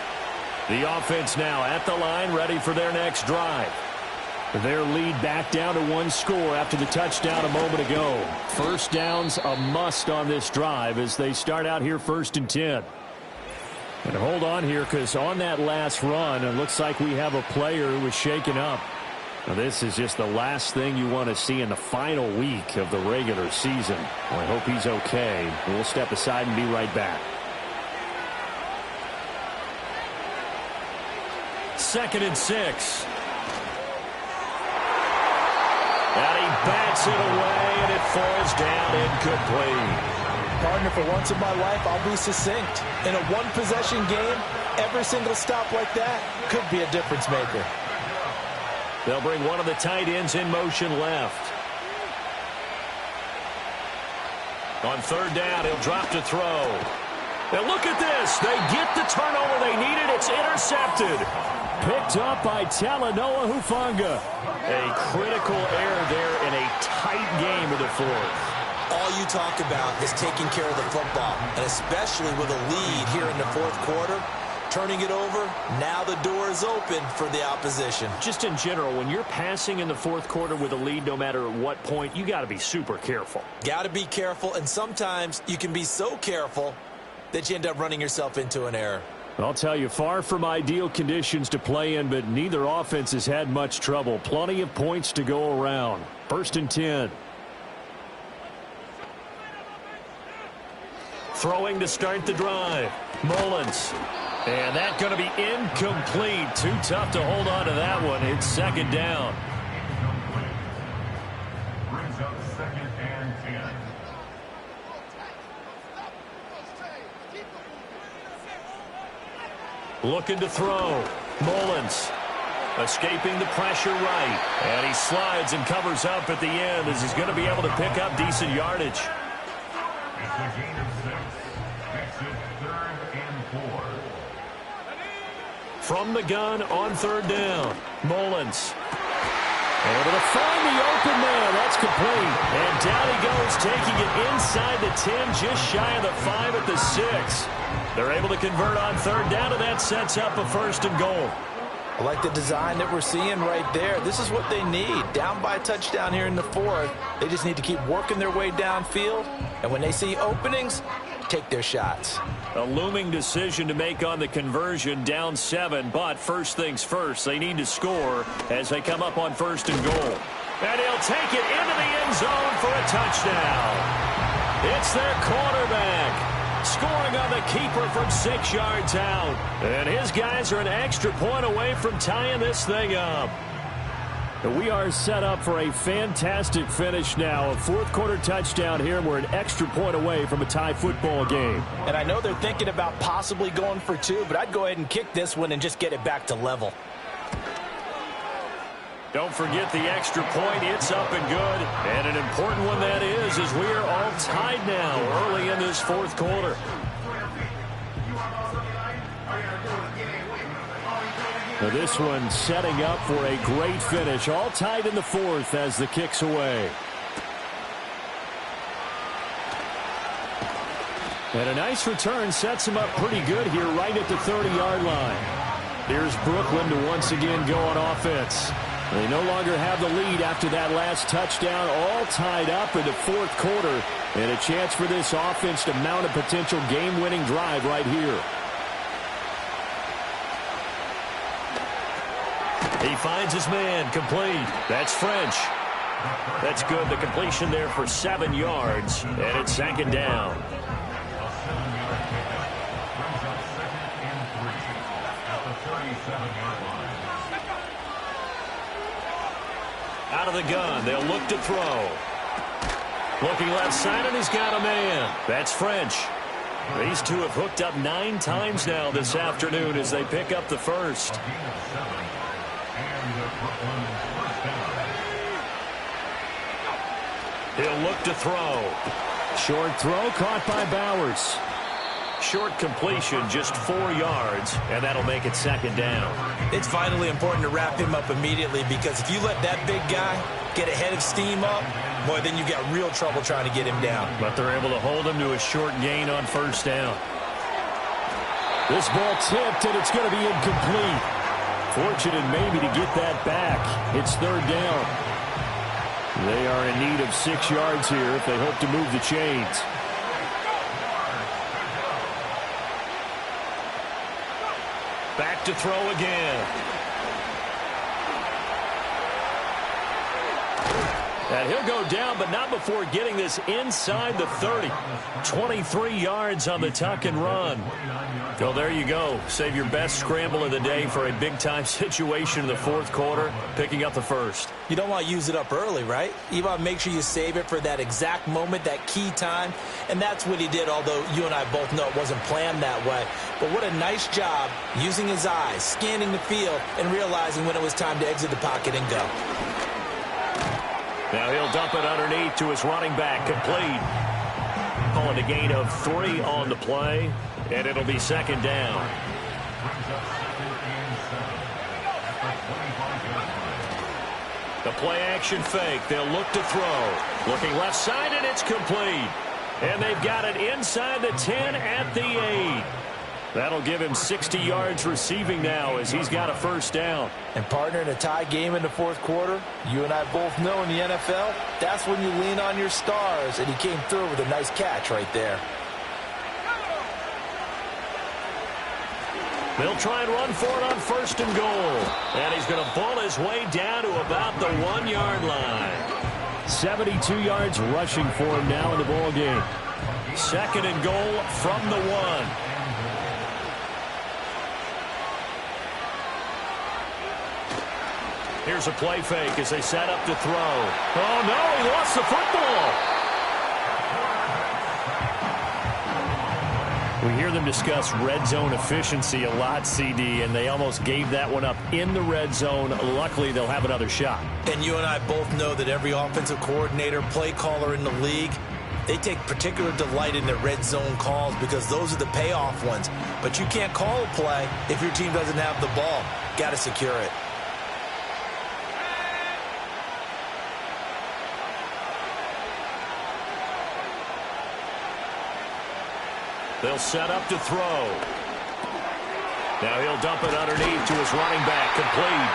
The offense now at the line, ready for their next drive. Their lead back down to one score after the touchdown a moment ago. First down's a must on this drive as they start out here first and 10. And hold on here because on that last run, it looks like we have a player who was shaken up. Now, this is just the last thing you want to see in the final week of the regular season. Well, I hope he's okay. We'll step aside and be right back. Second and 6. And he bats it away, and it falls down incomplete. Partner, for once in my life, I'll be succinct. In a one-possession game, every single stop like that could be a difference maker. They'll bring one of the tight ends in motion left. On third down, he'll drop to throw. And look at this. They get the turnover they needed. It's intercepted. Picked up by Talanoa Hufanga. A critical error there in a tight game of the fourth. All you talk about is taking care of the football, and especially with a lead here in the fourth quarter, turning it over, now the door is open for the opposition. Just in general, when you're passing in the fourth quarter with a lead, no matter at what point, you got to be super careful. Got to be careful, and sometimes you can be so careful that you end up running yourself into an error. I'll tell you, far from ideal conditions to play in, but neither offense has had much trouble. Plenty of points to go around. 1st and 10. Throwing to start the drive. Mullins. And that's going to be incomplete. Too tough to hold on to that one. It's 2nd down. Brings up 2nd and 10. Looking to throw. Mullins. Escaping the pressure right. And he slides and covers up at the end as he's going to be able to pick up decent yardage. It's a gain of 6. Makes it 3rd and 4. From the gun on 3rd down. Mullins. Able to find the open man. That's complete. And down he goes, taking it inside the 10, just shy of the 5 at the 6. They're able to convert on 3rd down, and that sets up a 1st and goal. I like the design that we're seeing right there. This is what they need. Down by a touchdown here in the 4th. They just need to keep working their way downfield. And when they see openings, take their shots. A looming decision to make on the conversion, down 7. But first things first, they need to score as they come up on 1st and goal. And he'll take it into the end zone for a touchdown. It's their quarterback. Scoring on the keeper from 6 yards out. And his guys are an extra point away from tying this thing up. We are set up for a fantastic finish now. A 4th quarter touchdown here, and we're an extra point away from a tie football game. And I know they're thinking about possibly going for 2, but I'd go ahead and kick this one and just get it back to level. Don't forget the extra point. It's up and good. And an important one that is, as we are all tied now early in this 4th quarter. Now this one setting up for a great finish. All tied in the 4th as the kick's away. And a nice return sets him up pretty good here right at the 30-yard line. Here's Brooklyn to once again go on offense. They no longer have the lead after that last touchdown, all tied up in the 4th quarter, and a chance for this offense to mount a potential game-winning drive right here. He finds his man, complete. That's French. That's good, the completion there for 7 yards, and it's 2nd down. A 7-yard pickup brings up 2nd and 3 at the 37-yard line. Out of the gun, they'll look to throw. Looking left side, and he's got a man. That's French. These two have hooked up 9 times now this afternoon as they pick up the 1st. He'll look to throw. Short throw caught by Bowers. Short completion, just 4 yards, and that'll make it 2nd down. It's vitally important to wrap him up immediately, because if you let that big guy get a head of steam up, boy, then you got real trouble trying to get him down. But they're able to hold him to a short gain on 1st down. This ball tipped, and it's going to be incomplete. Fortunate maybe to get that back. It's 3rd down. They are in need of 6 yards here if they hope to move the chains. Back to throw again. And he'll go down, but not before getting this inside the 30. 23 yards on the tuck and run. So there you go. Save your best scramble of the day for a big-time situation in the 4th quarter, picking up the 1st. You don't want to use it up early, right? You want to make sure you save it for that exact moment, that key time. And that's what he did, although you and I both know it wasn't planned that way. But what a nice job using his eyes, scanning the field, and realizing when it was time to exit the pocket and go. Now he'll dump it underneath to his running back, complete. Calling a gain of 3 on the play, and it'll be 2nd down. The play action fake. They'll look to throw. Looking left side, and it's complete. And they've got it inside the 10 at the 8. That'll give him 60 yards receiving now as he's got a first down. And partner, in a tie game in the fourth quarter, you and I both know in the NFL, that's when you lean on your stars, and he came through with a nice catch right there. They'll try and run for it on first and goal. And he's going to ball his way down to about the 1-yard line. 72 yards rushing for him now in the ball game. Second and goal from the 1. Here's a play fake as they set up to throw. Oh, no, he lost the football. We hear them discuss red zone efficiency a lot, CD, and they almost gave that one up in the red zone. Luckily, they'll have another shot. And you and I both know that every offensive coordinator, play caller in the league, they take particular delight in their red zone calls because those are the payoff ones. But you can't call a play if your team doesn't have the ball. Got to secure it. They'll set up to throw. Now he'll dump it underneath to his running back, complete.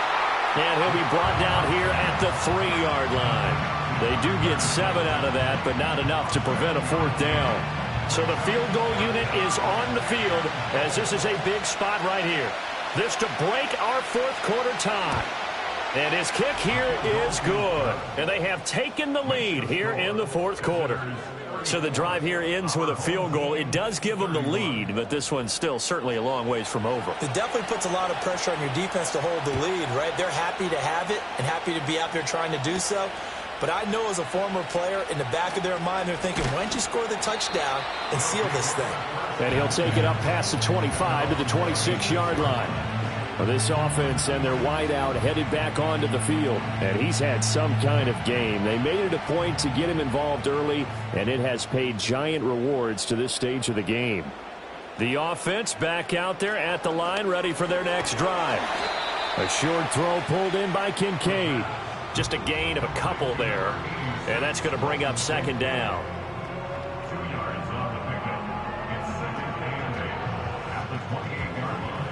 And he'll be brought down here at the 3-yard line. They do get 7 out of that, but not enough to prevent a fourth down. So the field goal unit is on the field as this is a big spot right here. This to break our fourth quarter tie. And his kick here is good. And they have taken the lead here in the fourth quarter. So the drive here ends with a field goal. It does give them the lead, but this one's still certainly a long ways from over. It definitely puts a lot of pressure on your defense to hold the lead, right? They're happy to have it and happy to be out there trying to do so. But I know as a former player, in the back of their mind, they're thinking, why don't you score the touchdown and seal this thing? And he'll take it up past the 25 to the 26-yard line. Well, this offense and their wideout headed back onto the field. And he's had some kind of game. They made it a point to get him involved early, and it has paid giant rewards to this stage of the game. The offense back out there at the line, ready for their next drive. A short throw pulled in by Kincaid. Just a gain of a couple there, and that's going to bring up second down. 2 yards on the pickup. It's second and 8 at the 28-yard line.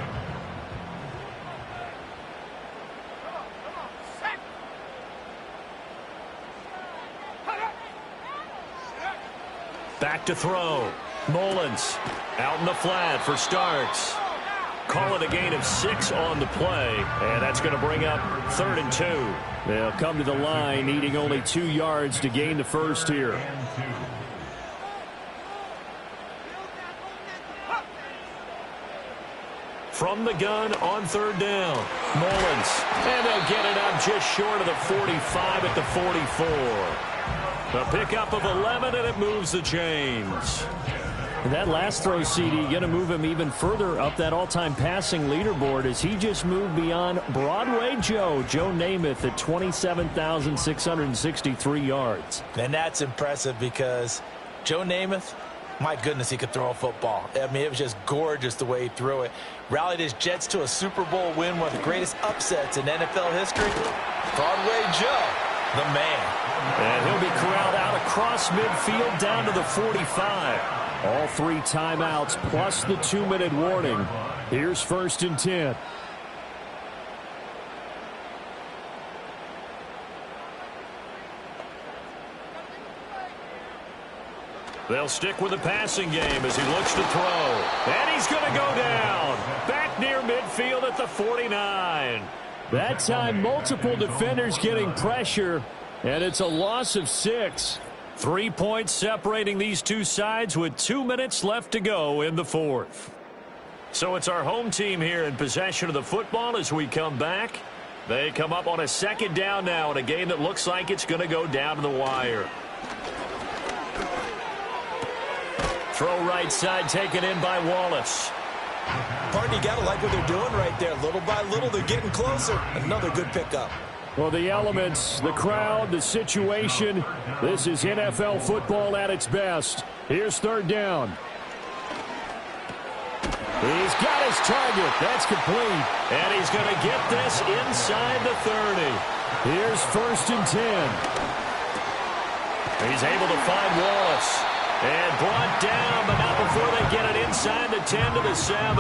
Back to throw. Mullins out in the flat for Starks. Call it a gain of 6 on the play, and that's going to bring up 3rd and 2. They'll come to the line needing only 2 yards to gain the first here. From the gun on 3rd down. Mullins. And they'll get it up just short of the 45 at the 44. A pickup of 11, and it moves the chains. And that last throw, CD, going to move him even further up that all-time passing leaderboard as he just moved beyond Broadway Joe Namath at 27,663 yards. And that's impressive because Joe Namath, my goodness, he could throw a football. I mean, it was just gorgeous the way he threw it. Rallied his Jets to a Super Bowl win, one of the greatest upsets in NFL history. Broadway Joe, the man. And he'll be corralled out across midfield down to the 45. All 3 timeouts plus the 2-minute warning. Here's 1st and 10. They'll stick with the passing game as he looks to throw. And he's going to go down. Back near midfield at the 49. That time, multiple defenders getting pressure, and it's a loss of 6. 3 points separating these two sides with 2 minutes left to go in the fourth. So it's our home team here in possession of the football as we come back. They come up on a 2nd down now in a game that looks like it's going to go down to the wire. Throw right side taken in by Wallace. Pardon, you got to like what they're doing right there. Little by little, they're getting closer. Another good pickup. Well, the elements, the crowd, the situation, this is NFL football at its best. Here's 3rd down. He's got his target. That's complete. And he's going to get this inside the 30. Here's 1st and 10. He's able to find Wallace. And brought down, but not before they get it inside the 10 to the 7.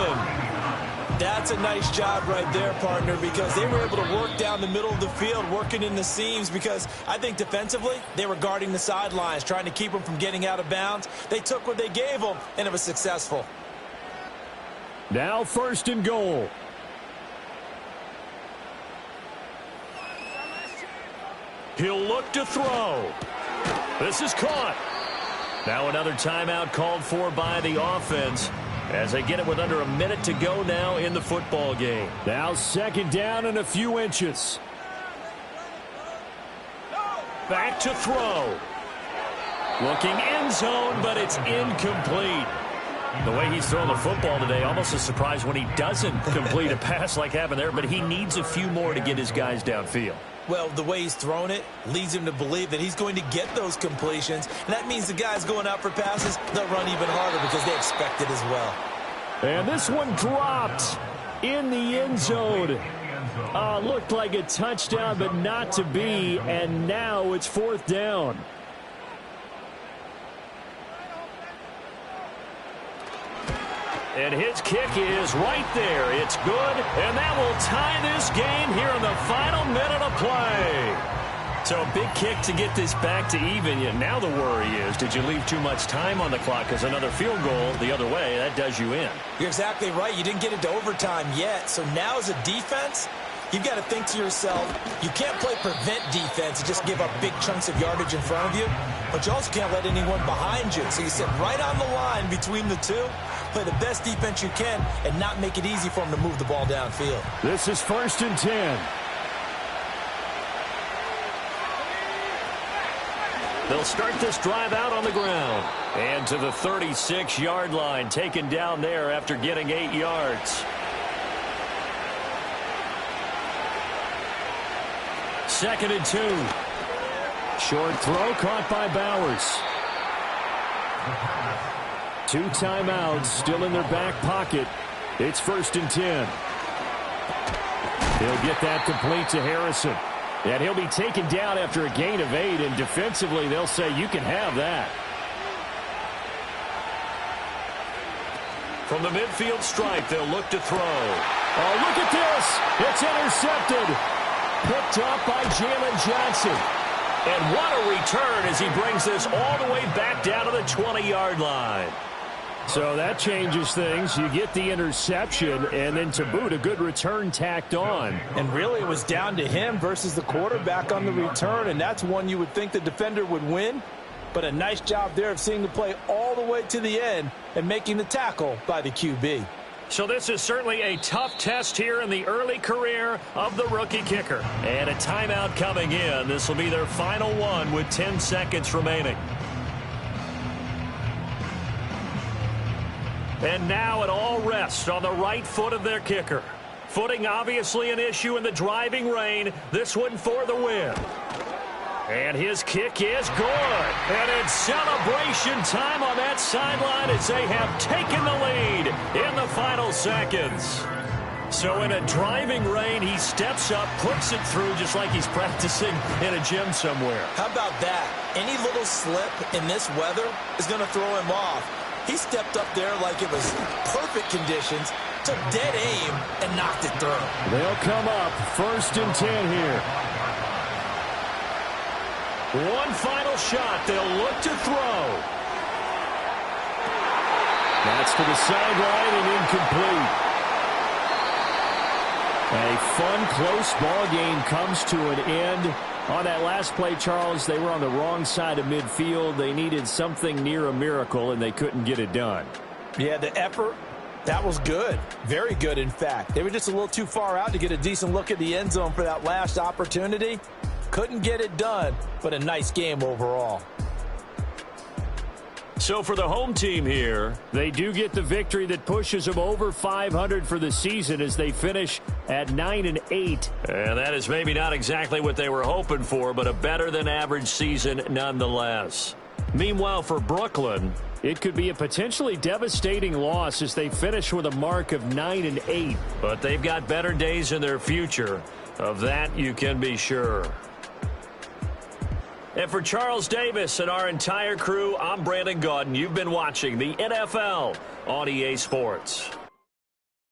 That's a nice job right there, partner, because they were able to work down the middle of the field, working in the seams, because I think defensively, they were guarding the sidelines, trying to keep them from getting out of bounds. They took what they gave them, and it was successful. Now 1st and goal. He'll look to throw. This is caught. Now another timeout called for by the offense as they get it with under a minute to go now in the football game. Now 2nd down and a few inches. Back to throw. Looking end zone, but it's incomplete. The way he's throwing the football today, almost a surprise when he doesn't complete a pass like happened there, but he needs a few more to get his guys downfield. Well, the way he's thrown it leads him to believe that he's going to get those completions. And that means the guys going out for passes, they'll run even harder because they expect it as well. And this one dropped in the end zone. Looked like a touchdown, but not to be. And now it's 4th down. And his kick is right there. It's good, and that will tie this game here in the final minute of play. So a big kick to get this back to even. Now the worry is, did you leave too much time on the clock? Because another field goal the other way, that does you in. You're exactly right. You didn't get it to overtime yet. So now as a defense, you've got to think to yourself, you can't play prevent defense and just give up big chunks of yardage in front of you, but you also can't let anyone behind you. So you sit right on the line between the two, play the best defense you can, and not make it easy for them to move the ball downfield. This is 1st and 10. They'll start this drive out on the ground. And to the 36-yard line, taken down there after getting 8 yards. 2nd and 2. Short throw caught by Bowers. 2 timeouts still in their back pocket. It's 1st and 10. He'll get that complete to Harrison. And he'll be taken down after a gain of 8. And defensively, they'll say you can have that. From the midfield stripe, they'll look to throw. Oh, look at this. It's intercepted. Picked up by Jalen Johnson. And what a return as he brings this all the way back down to the 20-yard line. So that changes things. You get the interception, and then to boot, a good return tacked on. And really, it was down to him versus the quarterback on the return, and that's one you would think the defender would win. But a nice job there of seeing the play all the way to the end and making the tackle by the QB. So this is certainly a tough test here in the early career of the rookie kicker. And a timeout coming in. This will be their final one with 10 seconds remaining. And now it all rests on the right foot of their kicker. Footing obviously an issue in the driving rain. This one for the win. And his kick is good. And it's celebration time on that sideline as they have taken the lead in the final seconds. So in a driving rain, he steps up, puts it through just like he's practicing in a gym somewhere. How about that? Any little slip in this weather is going to throw him off. He stepped up there like it was perfect conditions, took dead aim, and knocked it through. They'll come up 1st and 10 here. One final shot. They'll look to throw. That's to the sideline and incomplete. A fun, close ball game comes to an end. On that last play, Charles, they were on the wrong side of midfield. They needed something near a miracle, and they couldn't get it done. Yeah, the effort, that was good. Very good, in fact. They were just a little too far out to get a decent look at the end zone for that last opportunity. Couldn't get it done, but a nice game overall. So for the home team here, they do get the victory that pushes them over 500 for the season as they finish at 9-8. And that is maybe not exactly what they were hoping for, but a better than average season nonetheless. Meanwhile, for Brooklyn, it could be a potentially devastating loss as they finish with a mark of 9-8. But they've got better days in their future. Of that, you can be sure. And for Charles Davis and our entire crew, I'm Brandon Gaudin. You've been watching the NFL on EA Sports.